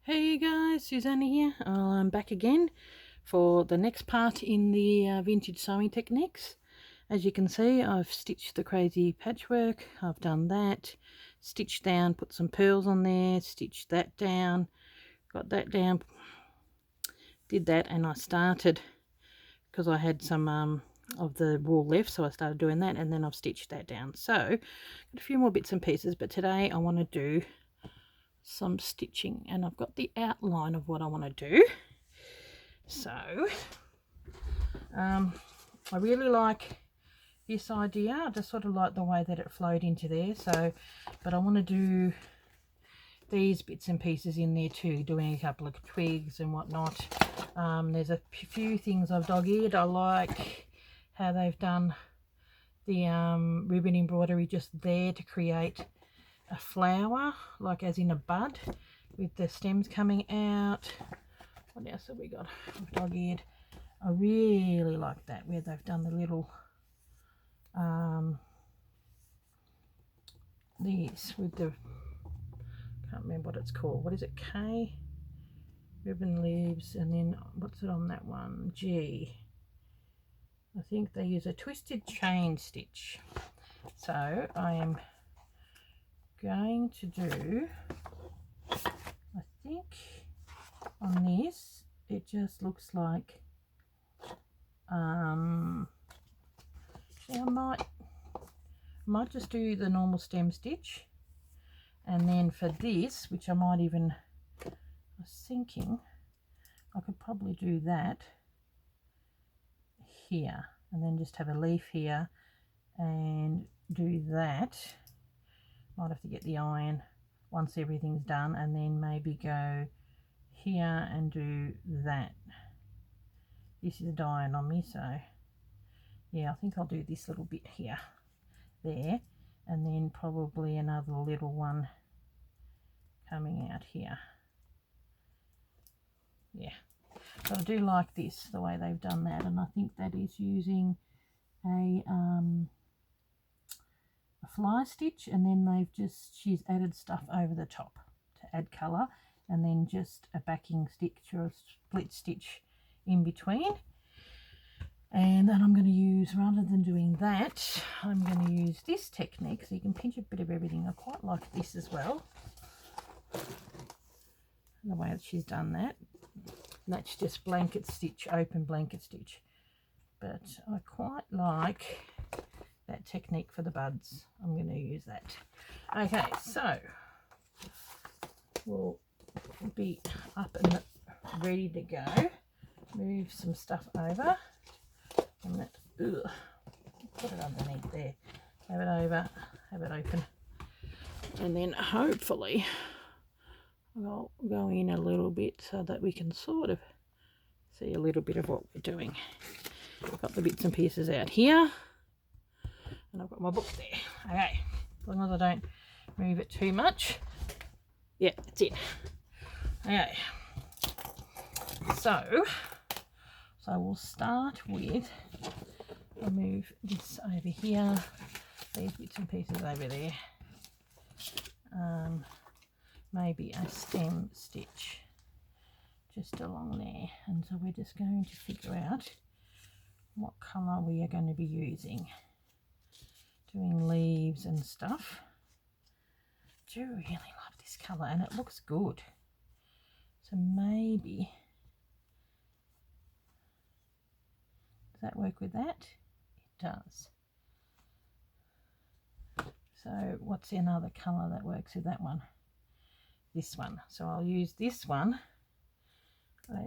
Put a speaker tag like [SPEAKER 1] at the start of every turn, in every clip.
[SPEAKER 1] Hey guys, Susanna here. I'm back again for the next part in the vintage sewing techniques. As you can see, I've stitched the crazy patchwork. I've done that, stitched down, put some pearls on there, stitched that down, got that down, did that, and I started because I had some of the wool left, so I started doing that, and then I've stitched that down. So got a few more bits and pieces, but today I want to do some stitching, and I've got the outline of what I want to do. So I really like this idea. I just sort of like the way that it flowed into there. So, but I want to do these bits and pieces in there too, doing a couple of twigs and whatnot. There's a few things I've dog-eared. I like how they've done the ribbon embroidery just there to create a flower, like as in a bud, with the stems coming out. What else have we got? Dog-eared. I really like that, where they've done the little these with the, can't remember what it's called. What is it? K? Ribbon leaves, and then what's it on that one? G. I think they use a twisted chain stitch. So I am going to do, I think on this, it just looks like I might just do the normal stem stitch, and then for this, which I might even, I was thinking I could probably do that here, and then just have a leaf here and do that. Might have to get the iron once everything's done, and then maybe go here and do that. This is dying on me, so yeah, I think I'll do this little bit here, there, and then probably another little one coming out here. Yeah, but I do like this, the way they've done that, and I think that is using a fly stitch, and then she's added stuff over the top to add colour, and then just a backing stitch or a split stitch in between. And then I'm going to use, rather than doing that, I'm going to use this technique, so you can pinch a bit of everything. I quite like this as well, the way that she's done that. And that's just blanket stitch, open blanket stitch, but I quite like that technique for the buds. I'm going to use that. Okay, so we'll be up and ready to go. Move some stuff over, and that, put it underneath there, have it over, have it open, and then hopefully I'll go in a little bit so that we can sort of see a little bit of what we're doing. I've got the bits and pieces out here, and I've got my book there. Okay, as long as I don't move it too much. Yeah, that's it. Okay, so we'll start with, I'll move this over here, these bits and pieces over there, maybe a stem stitch just along there, and so we're just going to figure out what colour we are going to be using, doing leaves and stuff. I do really love this colour, and it looks good, so maybe, does that work with that? It does. So what's another colour that works with that one? This one. So I'll use this one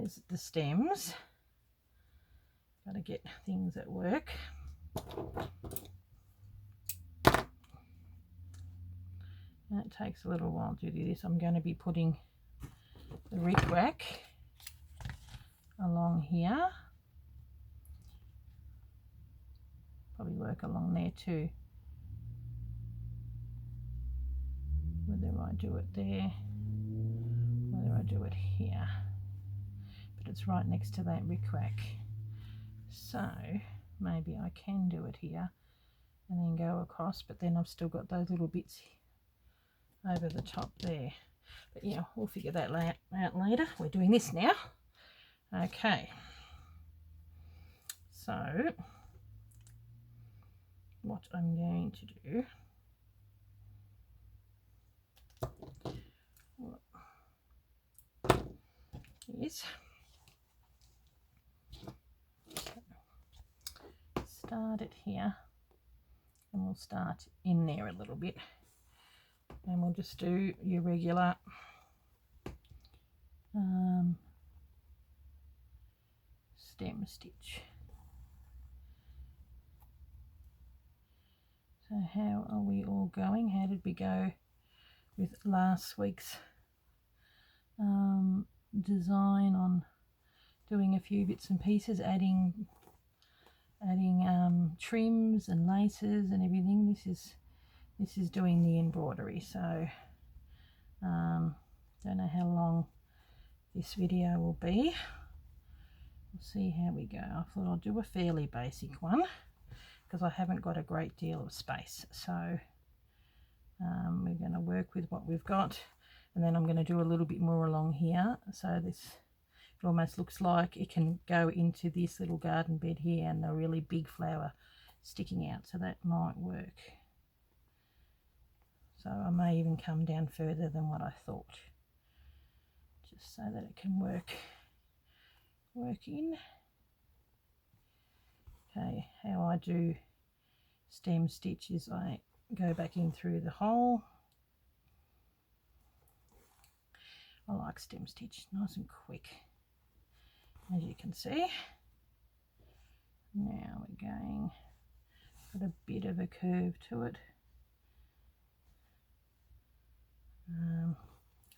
[SPEAKER 1] as the stems. Got to get things that work. And it takes a little while to do this. I'm going to be putting the rickrack along here. Probably work along there too. Whether I do it there, whether I do it here. But it's right next to that rickrack. So maybe I can do it here and then go across, but then I've still got those little bits over the top there. But yeah, we'll figure that out later. We're doing this now. Okay. So what I'm going to do is start it here, and we'll start in there a little bit, and we'll just do your regular stem stitch. So how are we all going? How did we go with last week's design on doing a few bits and pieces, adding trims and laces and everything? This is doing the embroidery. So don't know how long this video will be. We'll see how we go. I thought I'll do a fairly basic one because I haven't got a great deal of space. So we're going to work with what we've got, and then I'm going to do a little bit more along here. So this, it almost looks like it can go into this little garden bed here and a really big flower sticking out. So that might work. So I may even come down further than what I thought, just so that it can work in. Okay, how I do stem stitch is I go back in through the hole. I like stem stitch, nice and quick, as you can see. Now we're going, got a bit of a curve to it.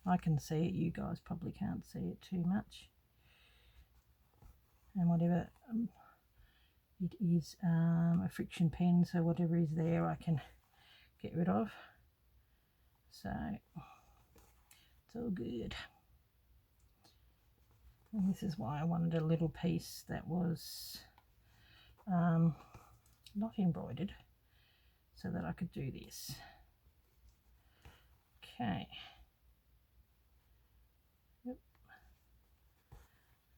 [SPEAKER 1] I can see it, you guys probably can't see it too much. And whatever it is, a friction pen, so whatever is there I can get rid of. So it's all good. And this is why I wanted a little piece that was not embroidered, so that I could do this. Okay. Yep.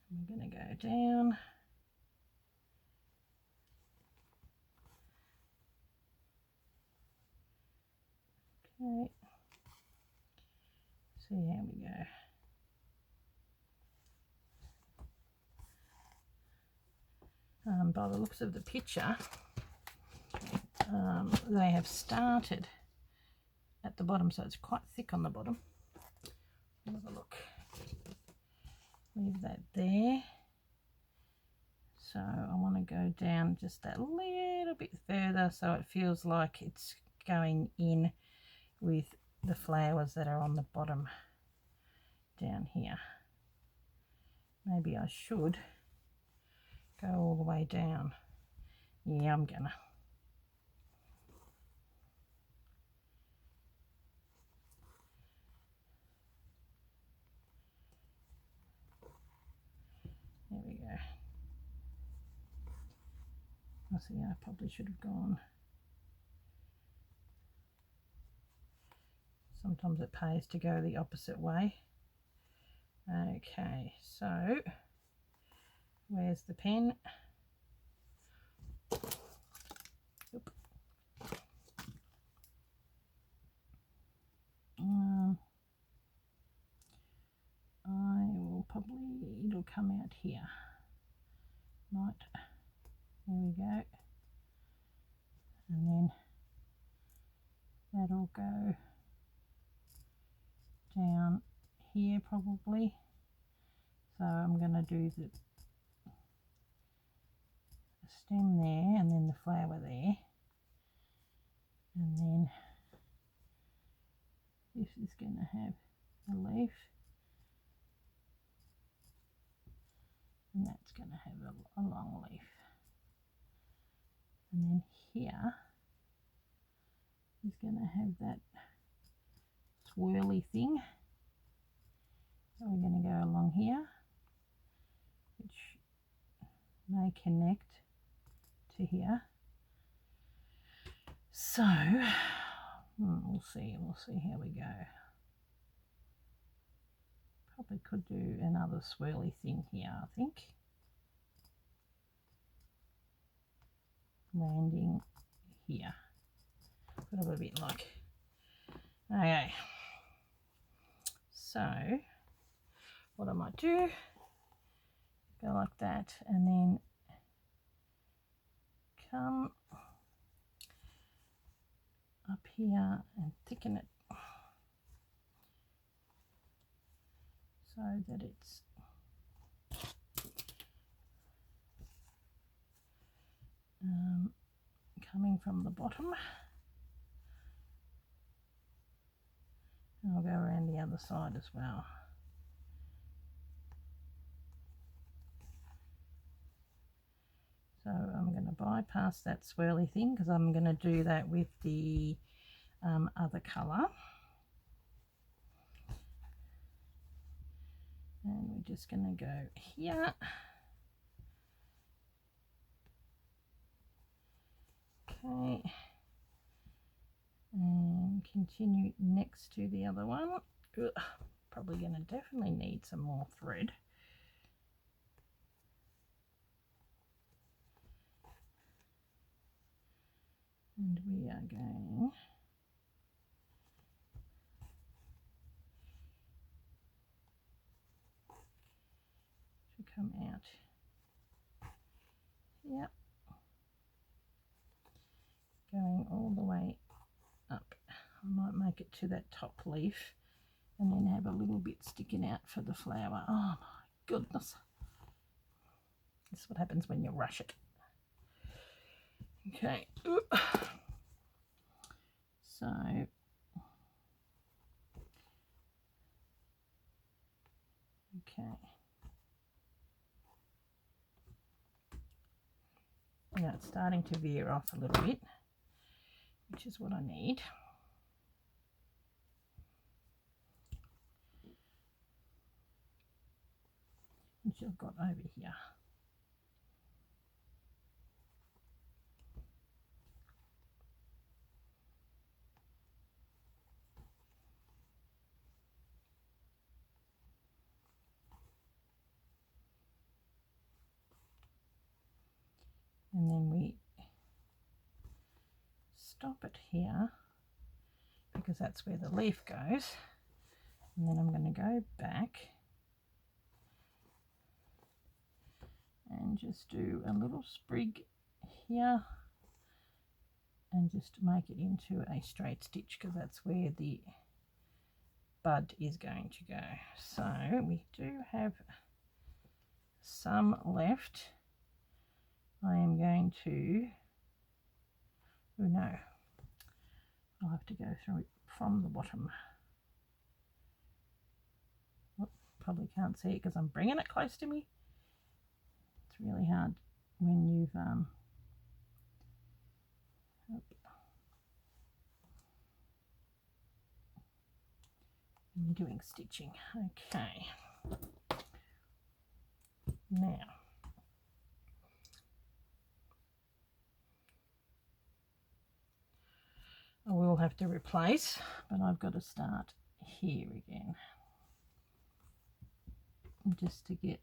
[SPEAKER 1] I'm going to go down. Okay. See how we go. By the looks of the picture, they have started at the bottom, so it's quite thick on the bottom. Have a look. Leave that there. So I want to go down just that little bit further, so it feels like it's going in with the flowers that are on the bottom down here. Maybe I should go all the way down. Yeah, I'm gonna. There we go. I see, I probably should have gone. Sometimes it pays to go the opposite way. Okay, so where's the pen? Oop. I will probably, it'll come out here. Right, there we go. And then that'll go down here probably. So I'm going to do the stem there and then the flower there. And then this is going to have a leaf. And that's going to have a long leaf. And then here is going to have that swirly thing. So we're going to go along here, which may connect to here. So we'll see how we go. Probably could do another swirly thing here, I think. Landing here. Put a bit like, okay. So what I might do, go like that and then come up here and thicken it so that it's coming from the bottom. And I'll go around the other side as well. So I'm going to bypass that swirly thing because I'm going to do that with the other colour. And we're just going to go here. Okay. And continue next to the other one. Ugh, probably going to definitely need some more thread. And we are going to come out here, going all the way up. I might make it to that top leaf and then have a little bit sticking out for the flower. Oh my goodness. This is what happens when you rush it. Okay. So okay. Now it's starting to veer off a little bit, which is what I need. Which I've got over here. And then we stop it here because that's where the leaf goes. And then I'm going to go back and just do a little sprig here and just make it into a straight stitch because that's where the bud is going to go. So we do have some left. I am going to, oh no, I'll have to go through it from the bottom. Oh, probably can't see it because I'm bringing it close to me. It's really hard when you've when you're doing stitching. Okay, now I will have to replace, but I've got to start here again just to get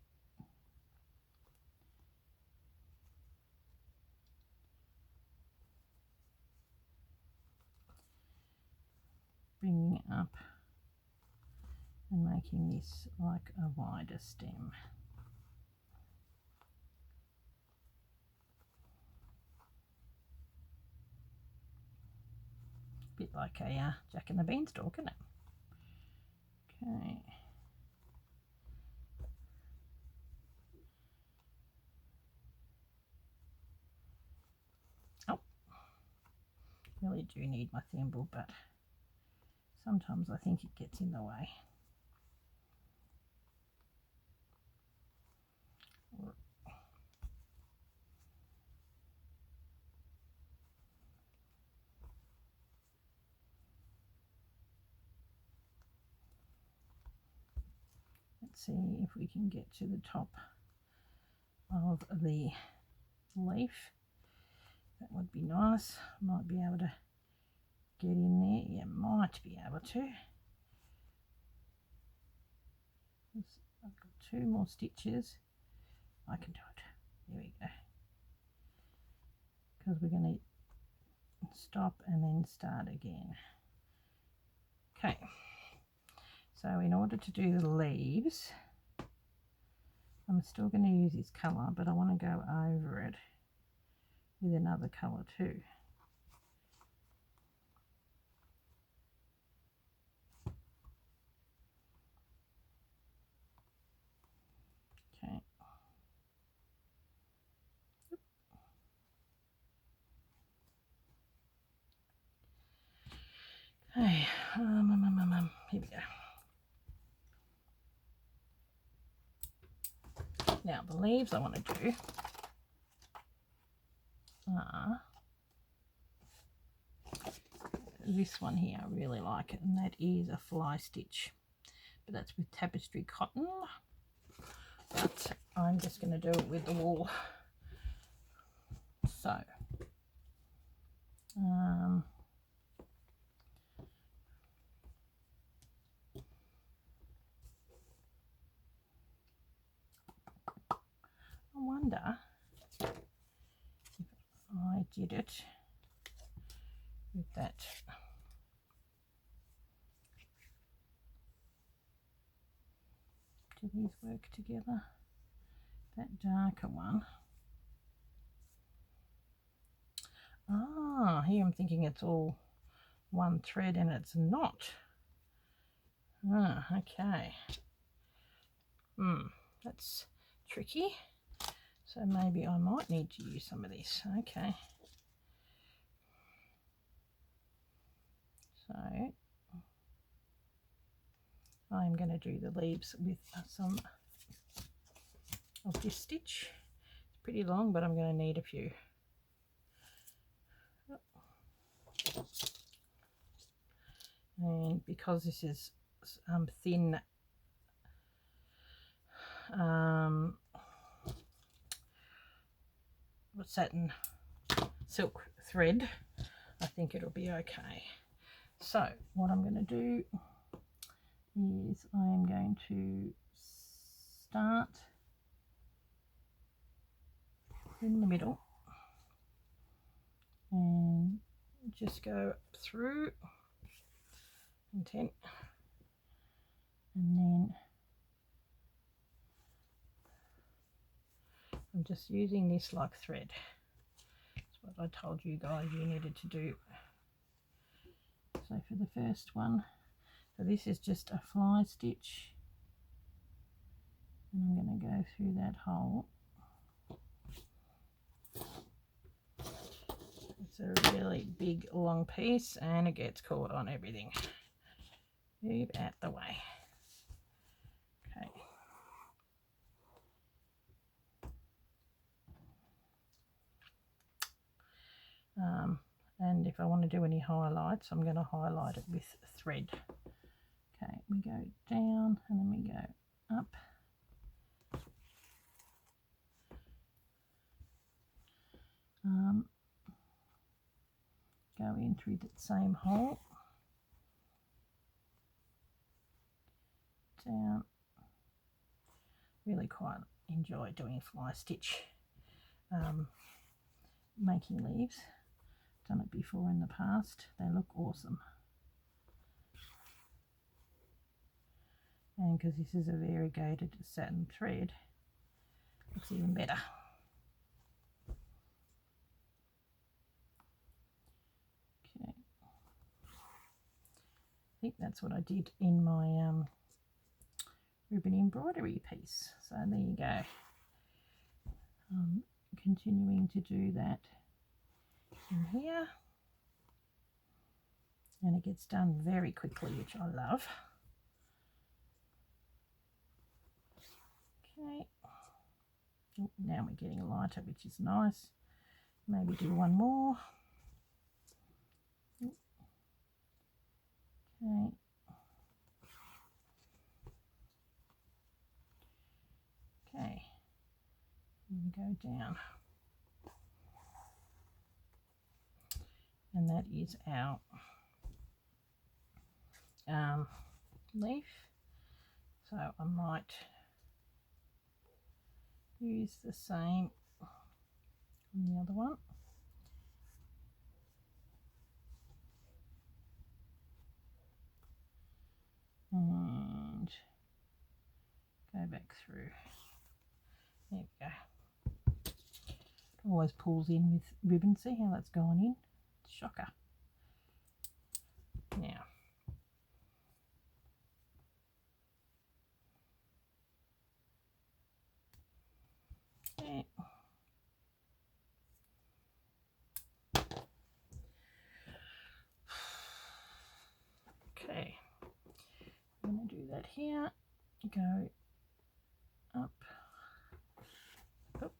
[SPEAKER 1] bringing it up and making this like a wider stem. Bit like a Jack and the Beanstalk, isn't it? Okay. Oh, really do need my thimble, but sometimes I think it gets in the way. Let's see if we can get to the top of the leaf. That would be nice. Might be able to get in there. Yeah, might be able to. I've got 2 more stitches. I can do it. There we go. Because we're going to stop and then start again. Okay. So in order to do the leaves, I'm still going to use this colour, but I want to go over it with another colour too. Okay. Okay, here we go. Now the leaves I want to do are this one here. I really like it, and that is a fly stitch, but that's with tapestry cotton. But I'm just going to do it with the wool. So I wonder if I did it with that. Do these work together? That darker one. Ah, here I'm thinking it's all one thread and it's not. Ah, okay. That's tricky. So maybe I might need to use some of this. Okay. So I'm going to do the leaves with some of this stitch. It's pretty long, but I'm going to need a few. And because this is thin satin silk thread, I think it'll be okay. So what I'm going to do is I am going to start in the middle and just go through content, and then I'm just using this like thread. That's what I told you guys you needed to do. So for the first one, so this is just a fly stitch, and I'm going to go through that hole. It's a really big long piece and it gets caught on everything. Move out the way. Okay. And if I want to do any highlights, I'm going to highlight it with thread. Okay, we go down and then we go up. Go in through that same hole. Down. Really quite enjoy doing fly stitch, making leaves. Done it before in the past. They look awesome. And because this is a variegated satin thread, it's even better. Okay. I think that's what I did in my ribbon embroidery piece. So there you go. Continuing to do that in here, and it gets done very quickly, which I love. Okay, now we're getting lighter, which is nice. Maybe do one more. Okay. Okay, and go down, and that is our leaf. So I might use the same on the other one. And go back through. There we go. It always pulls in with ribbon. See how that's gone in? Shocker. Now, okay. Okay, I'm going to do that here. Go up, up,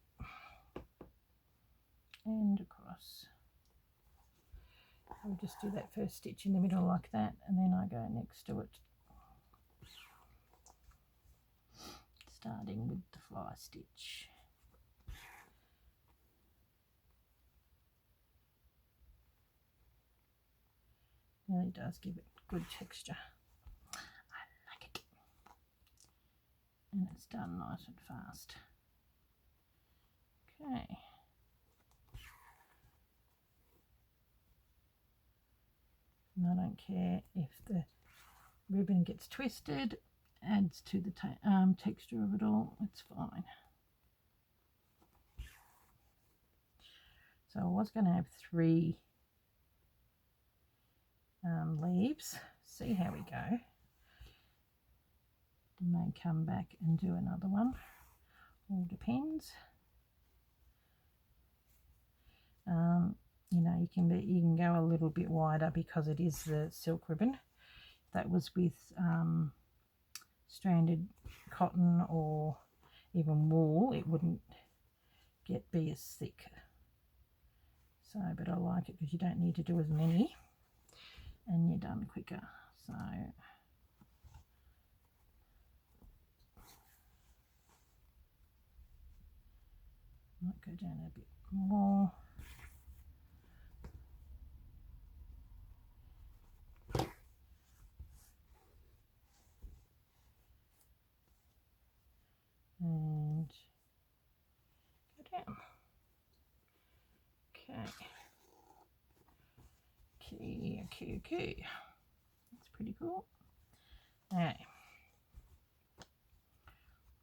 [SPEAKER 1] and across. I'll just do that first stitch in the middle like that, and then I go next to it, starting with the fly stitch. Really does give it good texture. I like it. And it's done nice and fast. Okay. And I don't care if the ribbon gets twisted, adds to the texture of it all, it's fine. So I was going to have 3 leaves. See how we go. I may come back and do another one. All depends. You know, you can go a little bit wider because it is the silk ribbon. That was with stranded cotton or even wool, it wouldn't be as thick. So, but I like it because you don't need to do as many and you're done quicker. So might go down a bit more. And go down. Okay. That's pretty cool. Okay.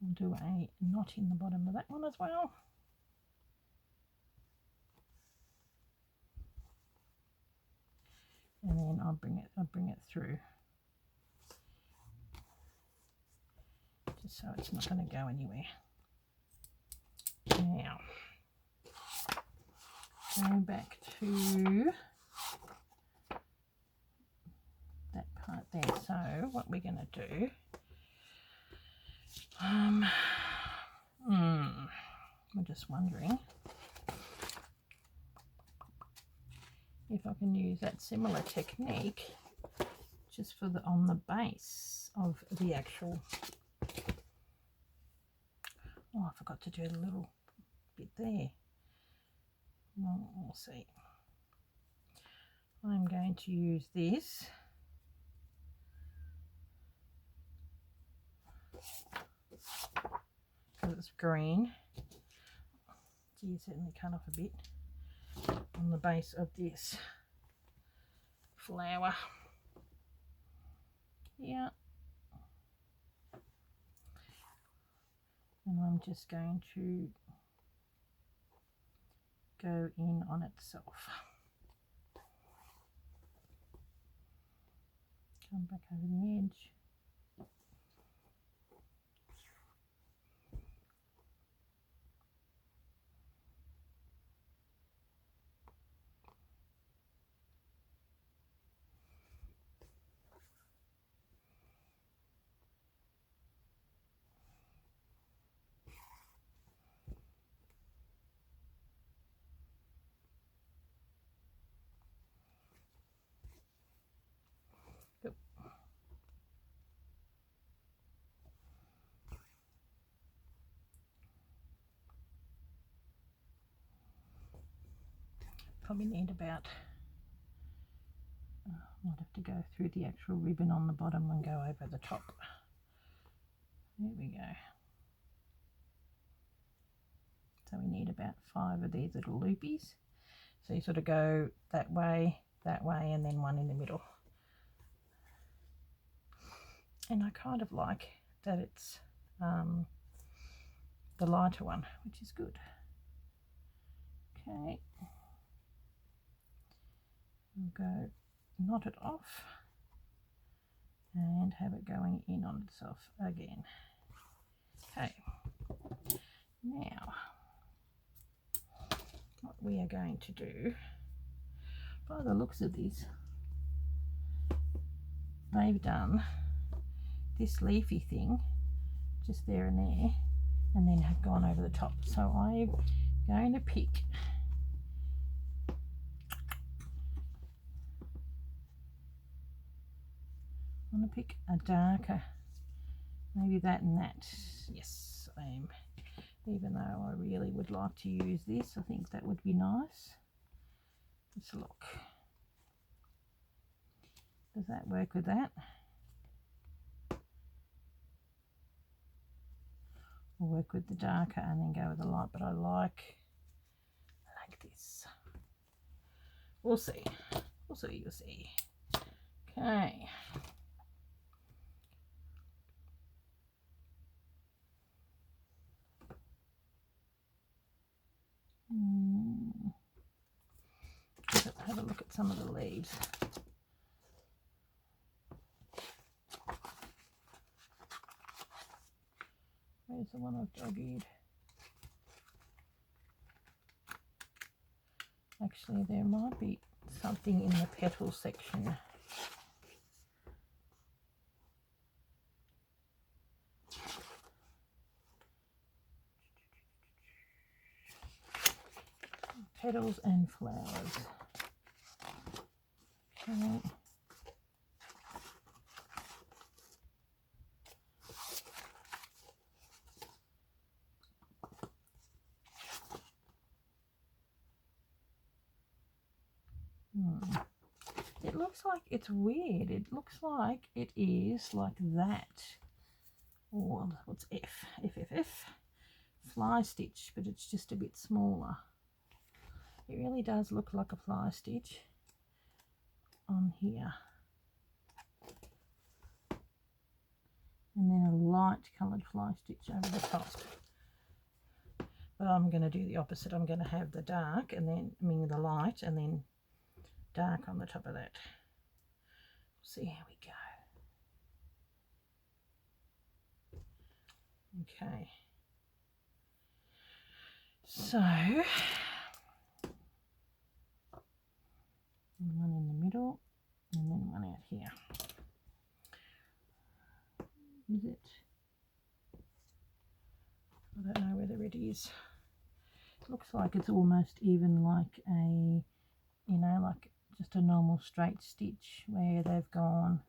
[SPEAKER 1] We'll do a knot in the bottom of that one as well. And then I'll bring it through, just so it's not going to go anywhere. Now, go back to that part there. So what we're going to do, I'm just wondering if I can use that similar technique just for on the base of the actual. Oh, I forgot to do a little bit there. Well, we'll see. I'm going to use this because it's green. Gee, certainly cut off a bit on the base of this flower here. And I'm just going to go in on itself. Come back over the edge. Probably need about, I might have to go through the actual ribbon on the bottom and go over the top. There we go. So we need about 5 of these little loopies. So you sort of go that way, and then one in the middle. And I kind of like that it's the lighter one, which is good. Okay, we'll go knot it off and have it going in on itself again. Okay, now what we are going to do, by the looks of this, they've done this leafy thing just there and there, and then have gone over the top. So I'm going to pick a darker, maybe that and that. Yes, I am. Even though I really would like to use this, I think that would be nice. Let's look. Does that work with that? I'll work with the darker and then go with the light, but I like this. We'll see. We'll see. You'll see. Okay. Have a look at some of the leaves. Where's the one I've dog-eared? Actually, there might be something in the petal section. Petals and flowers. Okay. It looks like it's weird. It looks like it is like that. Or what's F? F. Fly stitch, but it's just a bit smaller. It really does look like a fly stitch on here. And then a light coloured fly stitch over the top. But I'm going to do the opposite. I'm going to have the dark and then, the light and then dark on the top of that. See how we go. Okay. So, one in the middle and then one out here. Is it? I don't know whether it is. It looks like it's almost even like a, like just a normal straight stitch where they've gone,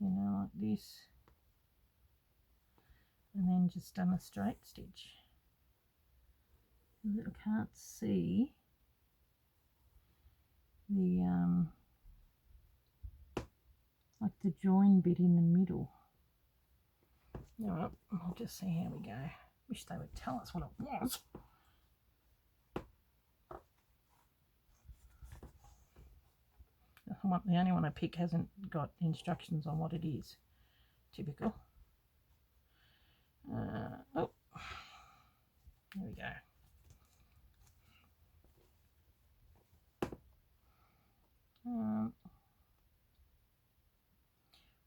[SPEAKER 1] like this, and then just done a straight stitch. I can't see the like the join bit in the middle. Alright, we'll just see how we go. Wish they would tell us what it was. The only one I pick hasn't got instructions on what it is. Typical. Oh, there we go.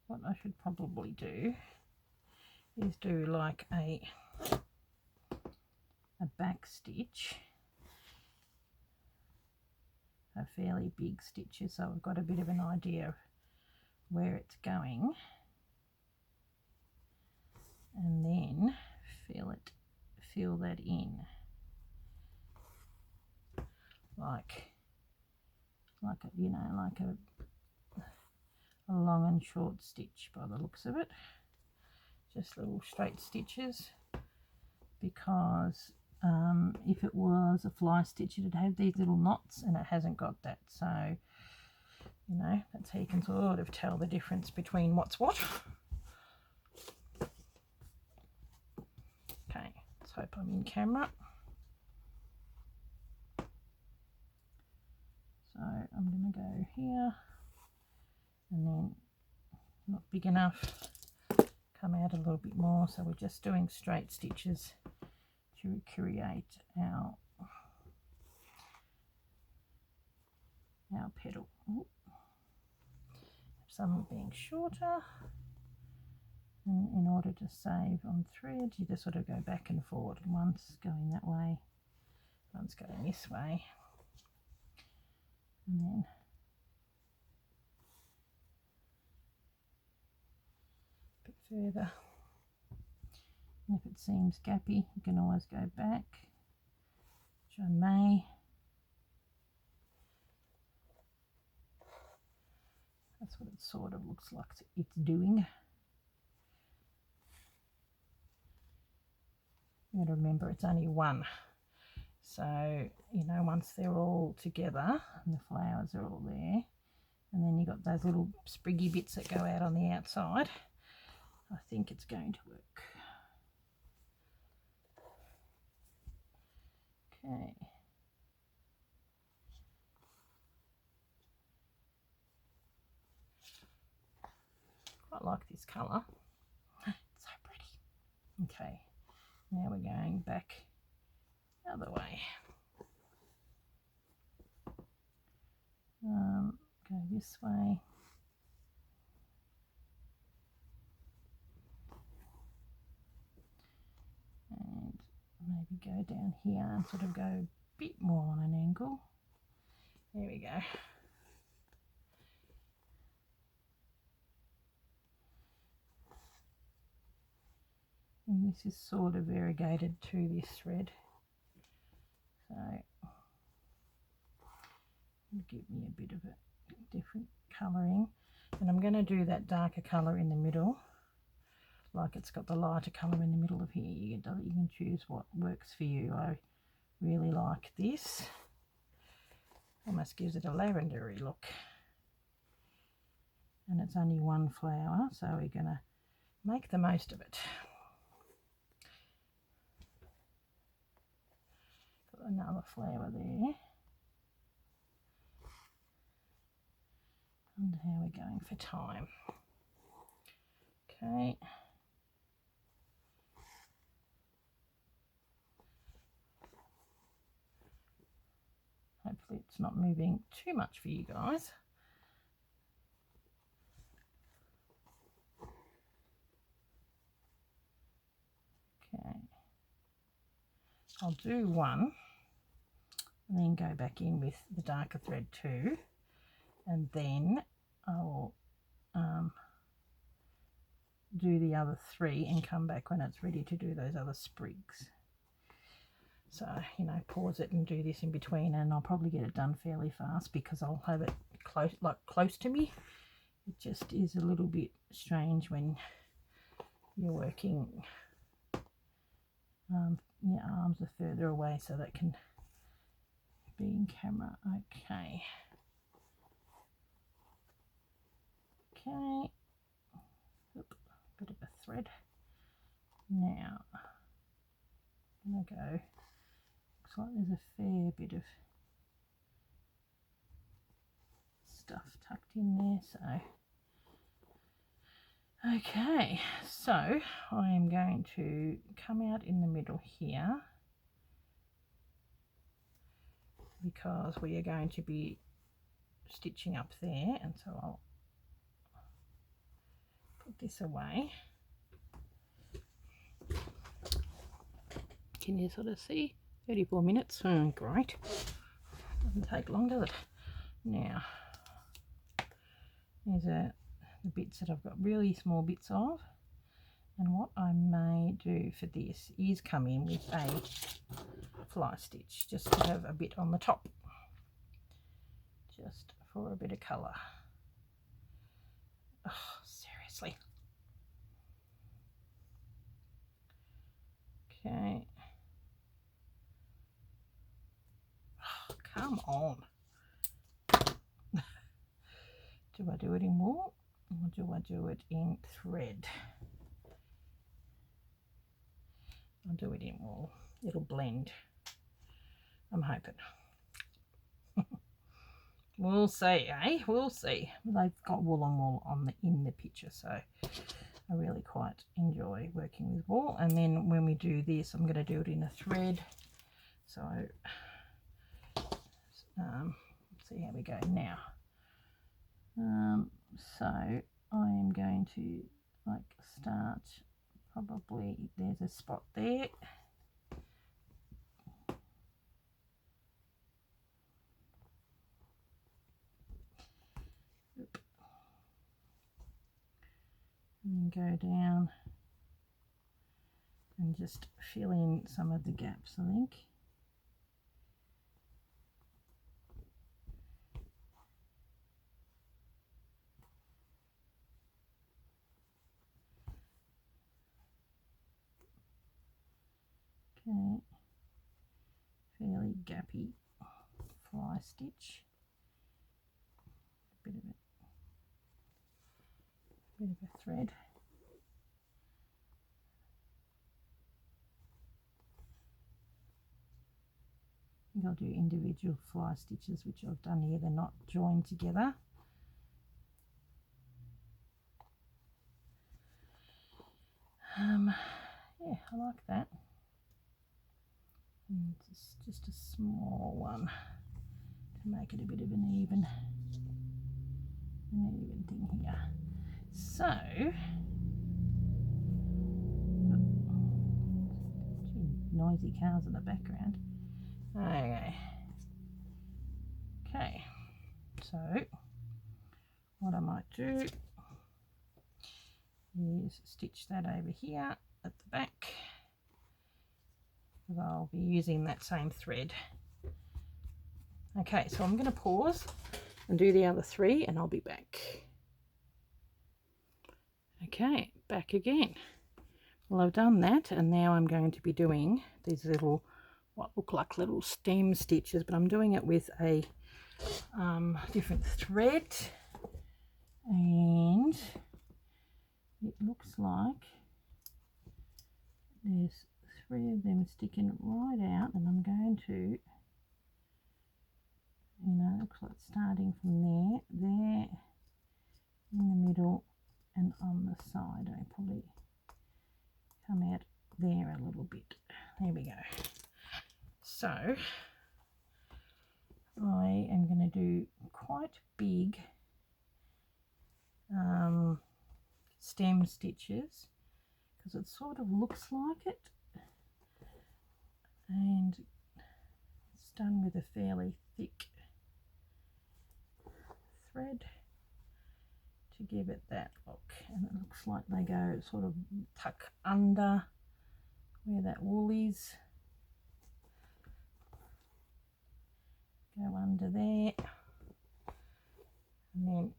[SPEAKER 1] What I should probably do is do like a back stitch, a fairly big stitch, so I've got a bit of an idea of where it's going, and then fill that in like a long and short stitch by the looks of it. Just little straight stitches, because if it was a fly stitch it'd have these little knots and it hasn't got that, so You know, that's how you can sort of tell the difference between what's what. Okay, let's hope I'm in camera. So I'm going to go here, and then not big enough, come out a little bit more. So we're just doing straight stitches to create our petal. Ooh. Some being shorter, and in order to save on thread, you just sort of go back and forward. One's going that way, one's going this way, and then a bit further. And if it seems gappy, you can always go back, which I may. That's what it sort of looks like it's doing. You got to remember it's only one. So, you know, once they're all together and the flowers are all there, and then you've got those little spriggy bits that go out on the outside, I think it's going to work. Okay. Quite like this colour. It's so pretty. Okay, now we're going back the other way. Go this way. And maybe go down here and sort of go a bit more on an angle. There we go. And this is sort of variegated to this thread, so it'll give me a bit of a different colouring. And I'm going to do that darker colour in the middle, like it's got the lighter colour in the middle of here. You can choose what works for you. I really like this. Almost gives it a lavendery look. And it's only one flower, so we're going to make the most of it. Got another flower there. And how we're going for time. Okay. Hopefully it's not moving too much for you guys. Okay. I'll do one and then go back in with the darker thread too, and then I'll do the other three and come back when it's ready to do those other sprigs. So, you know, pause it and do this in between, and I'll probably get it done fairly fast because I'll have it close to me. It just is a little bit strange when you're working, your arms are further away, so that can be in camera. Okay. Okay. Oop, bit of a thread. Now, I'm going to go, looks like there's a fair bit of stuff tucked in there, so okay, so I am going to come out in the middle here because we are going to be stitching up there, and so I'll put this away. Can you sort of see? 34 minutes. Oh, great. Doesn't take long, does it? Now, these are the bits that I've got really small bits of, and what I may do for this is come in with a fly stitch just to have a bit on the top, just for a bit of colour. Oh, seriously. Okay. Oh, come on. Do I do it in wool or do I do it in thread? I'll do it in wool. It'll blend. I'm hoping. We'll see, eh? We'll see. They've got wool on wool in the picture, so I really quite enjoy working with wool. And then when we do this, I'm going to do it in a thread. So let's see how we go now. So I am going to start, probably there's a spot there. And go down and just fill in some of the gaps, I think. Okay, fairly gappy fly stitch. A bit of a thread. I think I'll do individual fly stitches, which I've done here. They're not joined together. Yeah, I like that. And just a small one to make it a bit of an even thing here. So, noisy cars in the background. Okay, so what I might do is stitch that over here at the back, because I'll be using that same thread. Okay, so I'm going to pause and do the other three and I'll be back. Okay, back again. Well, I've done that, and now I'm going to be doing these little, what look like little stem stitches, but I'm doing it with a different thread, and it looks like there's 3 of them sticking right out, and I'm going to, it looks like starting from there, in the middle, and on the side. I probably come out there a little bit. There we go. So I am going to do quite big stem stitches, because it sort of looks like it, and it's done with a fairly thick thread to give it that look, and it looks like they go sort of tuck under where that wool is, go under there, and then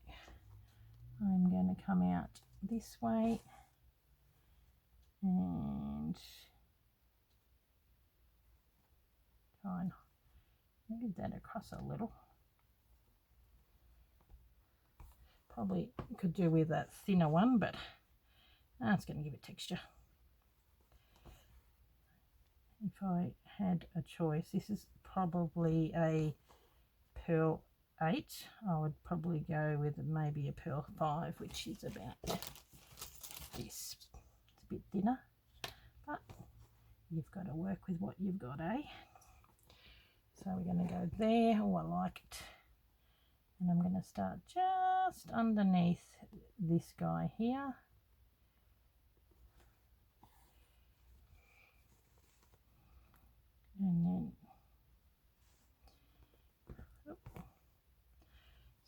[SPEAKER 1] I'm going to come out this way and try and move that across a little. Probably could do with a thinner one, but it's going to give it texture. If I had a choice, this is probably a pearl 8. I would probably go with maybe a pearl 5, which is about this. It's a bit thinner, but you've got to work with what you've got, eh? So we're going to go there. Oh, I like it. And I'm going to start just underneath this guy here. And then,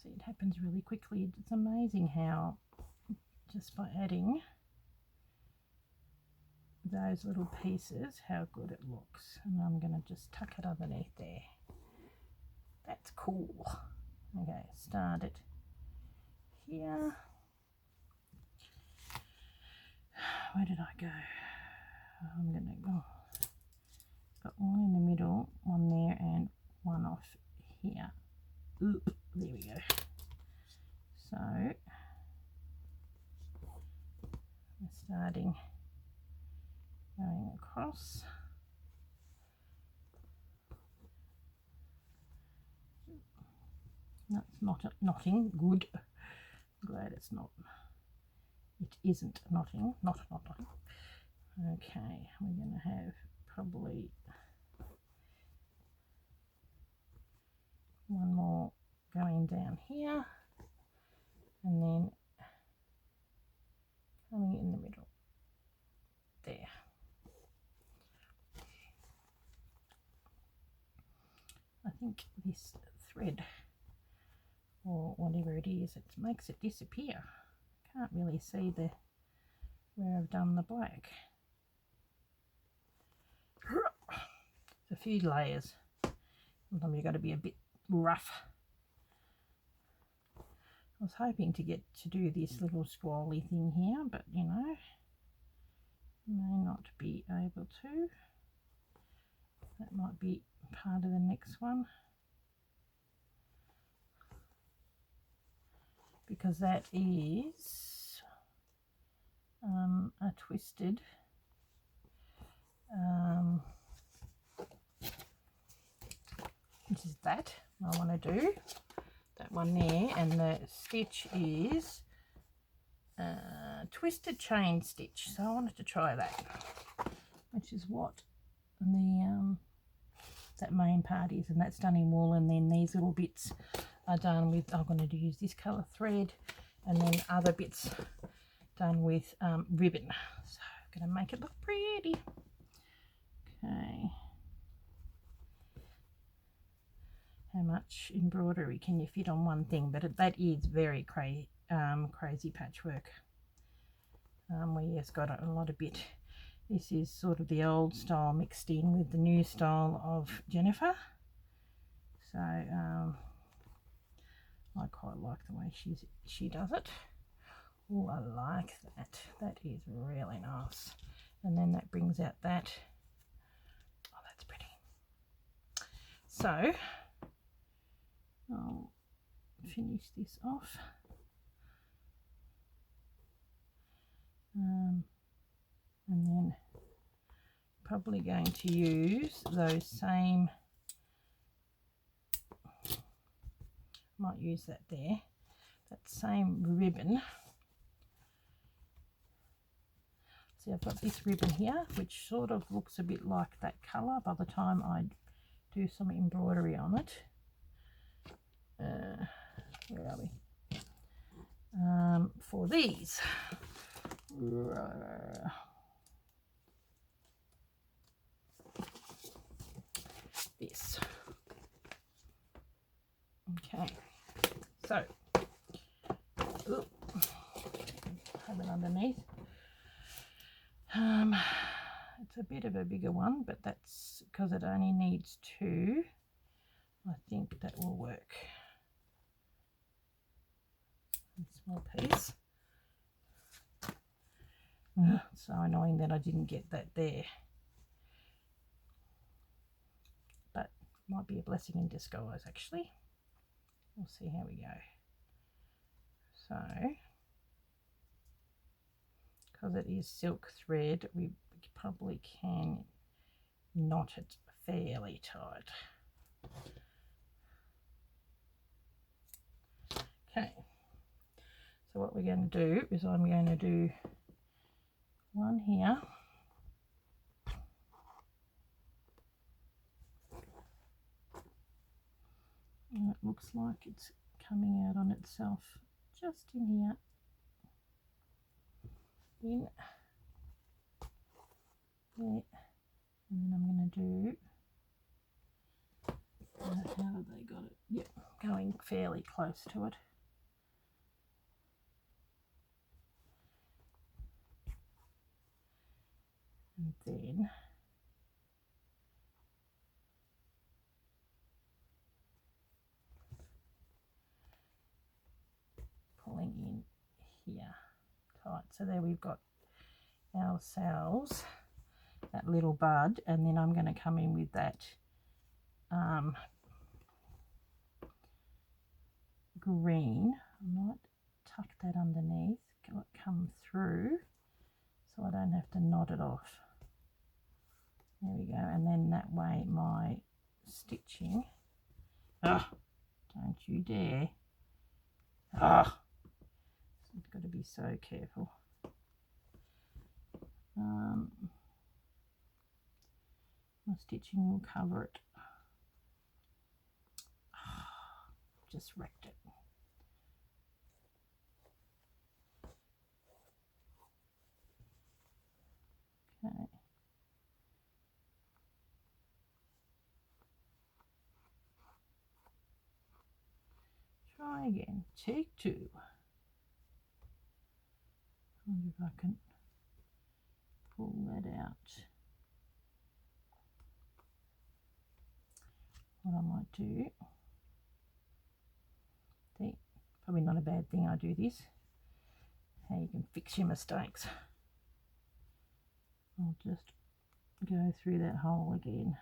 [SPEAKER 1] see, it happens really quickly. It's amazing how just by adding those little pieces, how good it looks. And I'm going to just tuck it underneath there. That's cool. Okay, start it here. Where did I go? I'm going to go. Got one in the middle, one there, and one off here. Oop, there we go. So we're starting going across. That's not knotting. Good. Glad it's not. It isn't knotting. Not knotting. Okay, we're going to have probably one more going down here, and then coming in the middle there. I think this thread, or whatever it is, it makes it disappear. Can't really see where I've done the black. It's a few layers. Sometimes you've got to be a bit rough. I was hoping to get to do this little squally thing here, but you know, may not be able to. That might be part of the next one, because that is a twisted this is that I want to do, that one there, and the stitch is twisted chain stitch, so I wanted to try that, which is what the that main part is, and that's done in wool, and then these little bits are done with, I'm going to use this colour thread, and then other bits done with ribbon. So I'm going to make it look pretty. Okay. How much embroidery can you fit on one thing? But that is very crazy patchwork, where you've got a lot of bit. This is sort of the old style mixed in with the new style of Jennifer. So I quite like the way she does it. Oh, I like that. That is really nice. And then that brings out that. Oh, that's pretty. So I'll finish this off. And then probably going to use those same, might use that there, that same ribbon. See, I've got this ribbon here, which sort of looks a bit like that colour by the time I do some embroidery on it. Where are we? For these. This. Okay, so have it underneath. It's a bit of a bigger one, but that's because it only needs 2. I think that will work. A small piece. It's so annoying that I didn't get that there, but might be a blessing in disguise actually. We'll see how we go. So because it is silk thread, we probably can knot it fairly tight. Okay, so what we're going to do is I'm going to do one here, and it looks like it's coming out on itself just in here, in there, and then I'm going to do, how have they got it? Yep, going fairly close to it. And then pulling in here tight. So there we've got ourselves that little bud, and then I'm going to come in with that green. I might tuck that underneath, come through, so I don't have to knot it off. There we go, and then that way my stitching, don't you dare, I've got to be so careful. My stitching will cover it. Just wrecked it. Okay. Try again. Take two. I wonder if I can pull that out. What I might do, probably not a bad thing I do this, how you can fix your mistakes. I'll just go through that hole again.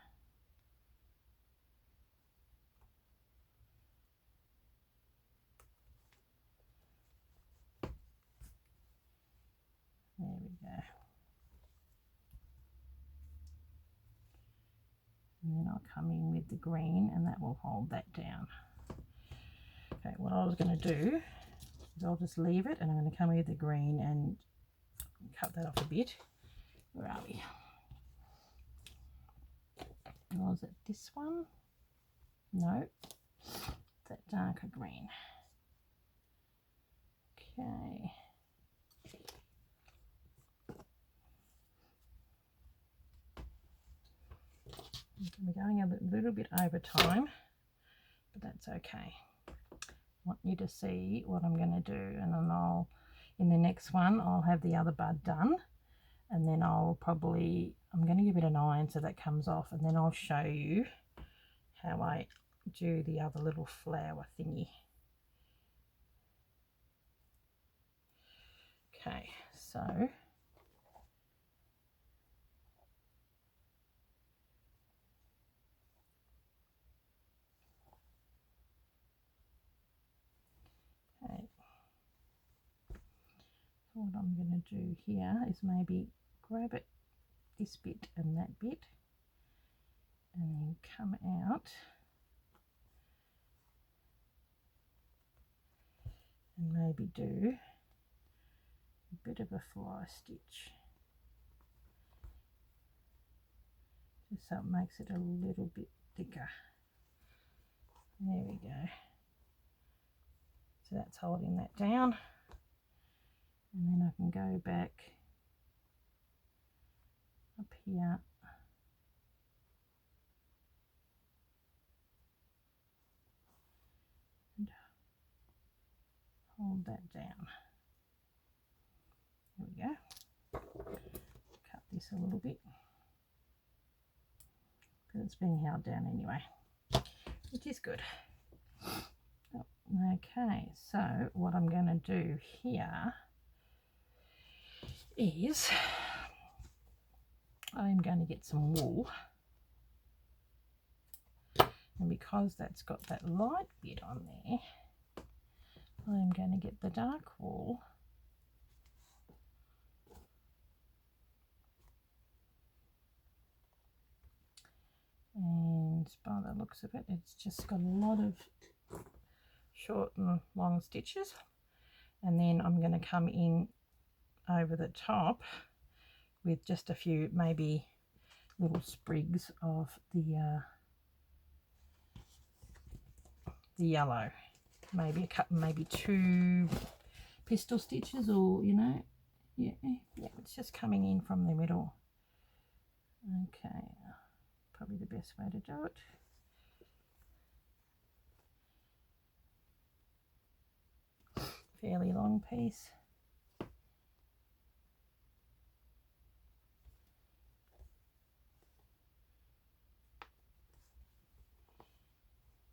[SPEAKER 1] There we go. And then I'll come in with the green and that will hold that down. Okay, what I was going to do is I'll just leave it and I'm going to come in with the green and cut that off a bit. Where are we? Was it this one? No, that darker green. Okay. We're going a little bit over time, but that's okay. I want you to see what I'm going to do, and then in the next one I'll have the other bud done, and then I'm going to give it an iron so that comes off, and then I'll show you how I do the other little flower thingy. Okay, so what I'm going to do here is maybe grab it, this bit and that bit, and then come out and maybe do a bit of a fly stitch, just so it makes it a little bit thicker. There we go. So that's holding that down, and then I can go back up here and hold that down. There we go. Cut this a little bit because it's being held down anyway, which is good. Okay, so what I'm going to do here is I'm going to get some wool, and because that's got that light bit on there, I'm going to get the dark wool and by the looks of it, it's just got a lot of short and long stitches, and then I'm going to come in over the top with just a few maybe little sprigs of the yellow, maybe maybe 2 pistol stitches, or yeah, it's just coming in from the middle. Okay, probably the best way to do it. Fairly long piece.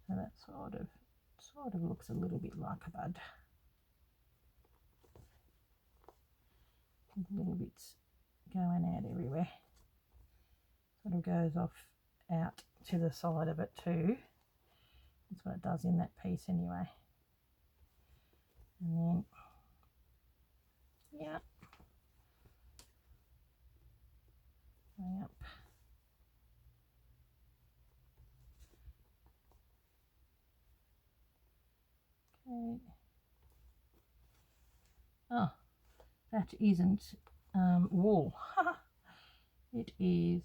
[SPEAKER 1] So that sort of looks a little bit like a bud. Little bits going out everywhere. Sort of goes off out to the side of it too. That's what it does in that piece anyway. And then here. Going up. Okay. Oh, that isn't wool. It is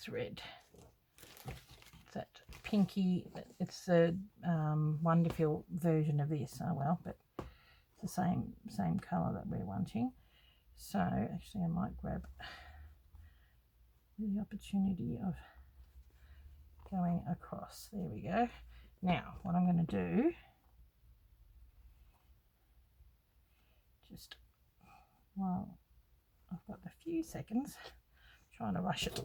[SPEAKER 1] thread. It's that pinky. It's a Wonderful version of this. Oh well, but it's the same colour that we're wanting. So actually, I might grab the opportunity of going across. There we go. Now, what I'm going to do, just while I've got a few seconds, trying to rush it.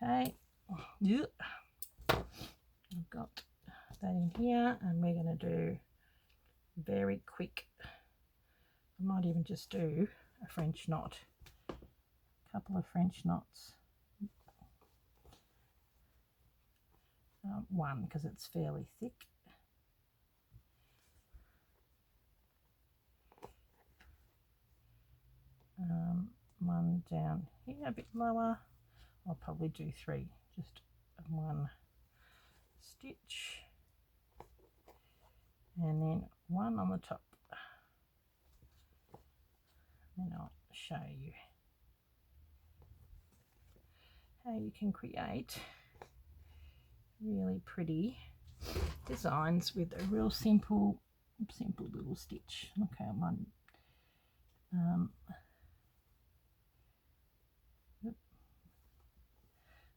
[SPEAKER 1] Okay, I've got that in here, and we're going to do very quick. I might even just do a French knot, a couple of French knots. One, because it's fairly thick. One down here, a bit lower. I'll probably do 3, just one stitch, and then one on the top. Then I'll show you how you can create really pretty designs with a real simple little stitch. Okay, one.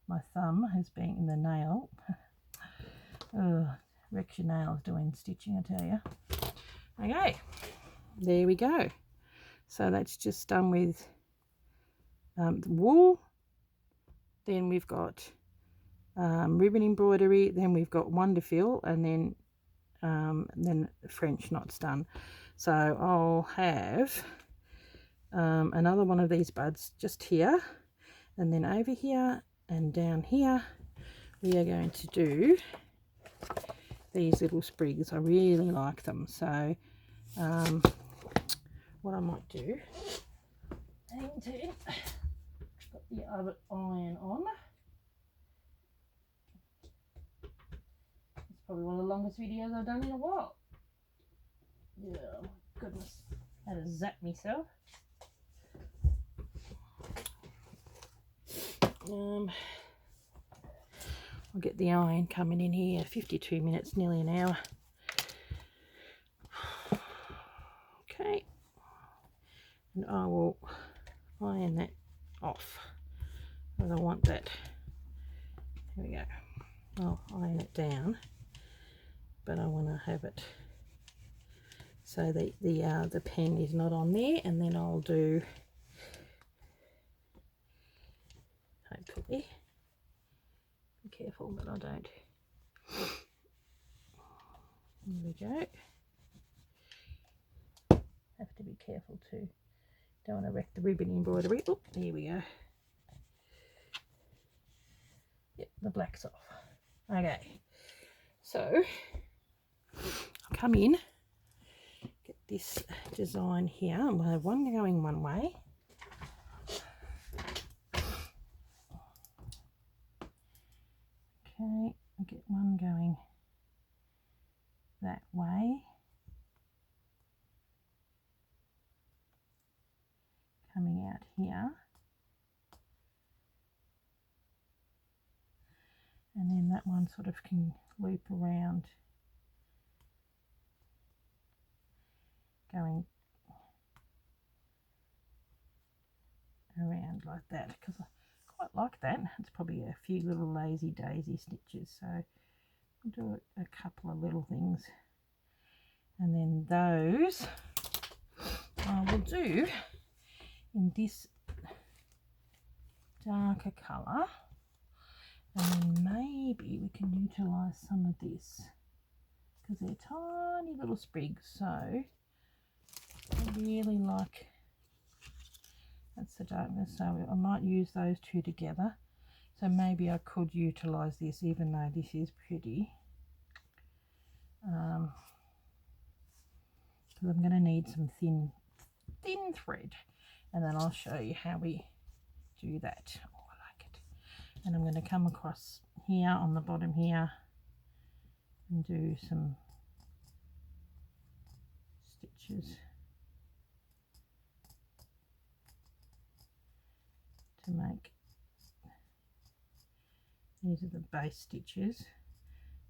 [SPEAKER 1] My thumb has been in the nail. Wrecks your nails doing stitching, I tell you. Okay, there we go. So that's just done with the wool. Then we've got ribbon embroidery. Then we've got Wonderful, and then French knots done. So I'll have another one of these buds just here, and then over here and down here we are going to do these little sprigs. I really like them. So what I might do, got the other iron on. It's probably one of the longest videos I've done in a while. Yeah, my goodness, I had to zap myself. I'll get the iron coming in here. 52 minutes, nearly an hour. Okay, and I will iron that off because I want that. Here we go. I'll iron it down, but I want to have it so the pen is not on there, and then I'll do, hopefully, be careful that I don't. There we go. Have to be careful too. Don't want to wreck the ribbon embroidery. Oh, here we go. Yep, the black's off. Okay, so I'll come in, get this design here. I'm going to have one going one way. Okay, I'll get one going that way. Coming out here. And then that one sort of can loop around, going around like that, because I quite like that. It's probably a few little lazy daisy stitches, so I'll do a couple of little things, and then those I will do in this darker colour. And then maybe we can utilise some of this because they're tiny little sprigs. So I really like, that's the darkness. So I might use those two together. So maybe I could utilise this, even though this is pretty. because I'm going to need some thin thread, and then I'll show you how we do that. Oh, I like it. And I'm going to come across here on the bottom here and do some stitches to make, these are the base stitches,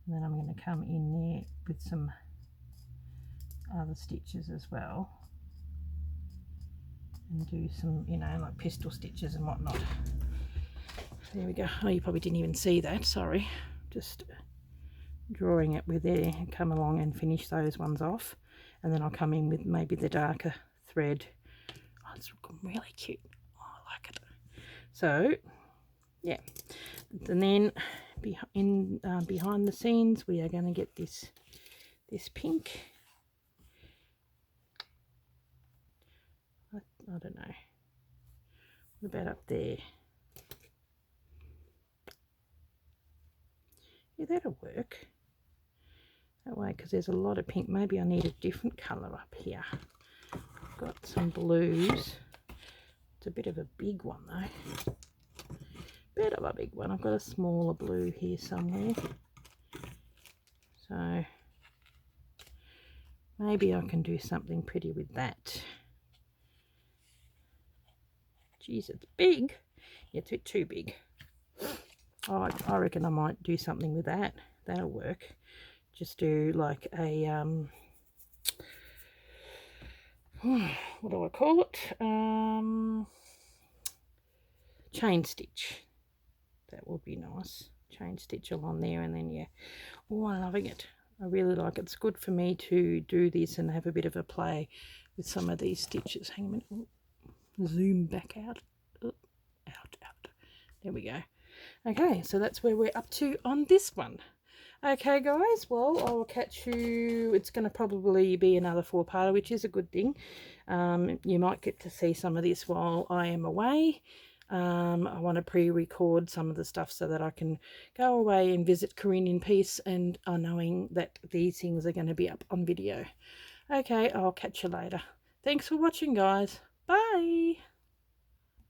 [SPEAKER 1] and then I'm going to come in there with some other stitches as well and do some, you know, like pistol stitches and whatnot. There we go. Oh, you probably didn't even see that, sorry, just drawing it with there and come along and finish those ones off, and then I'll come in with maybe the darker thread. Oh, it's looking really cute. Oh, I like it. So yeah, and then behind the scenes we are going to get this pink. I don't know, what about up there? Yeah, that'll work that way, because there's a lot of pink. Maybe I need a different colour up here. I've got some blues. It's a bit of a big one though, bit of a big one. I've got a smaller blue here somewhere, so maybe I can do something pretty with that. Geez, it's big. Yeah, it's a bit too big. I reckon I might do something with that. That'll work. Just do like a what do I call it? Chain stitch. That would be nice. Chain stitch along there, and then yeah. Oh, I'm loving it. I really like it. It's good for me to do this and have a bit of a play with some of these stitches. Hang on a minute. Ooh, zoom back out. Ooh, out. There we go. Okay, so that's where we're up to on this one. Okay guys, well, I'll catch you. It's going to probably be another 4-parter, which is a good thing. You might get to see some of this while I am away. I want to pre-record some of the stuff so that I can go away and visit Corinne in peace, and knowing that these things are going to be up on video. Okay, I'll catch you later. Thanks for watching, guys. Bye.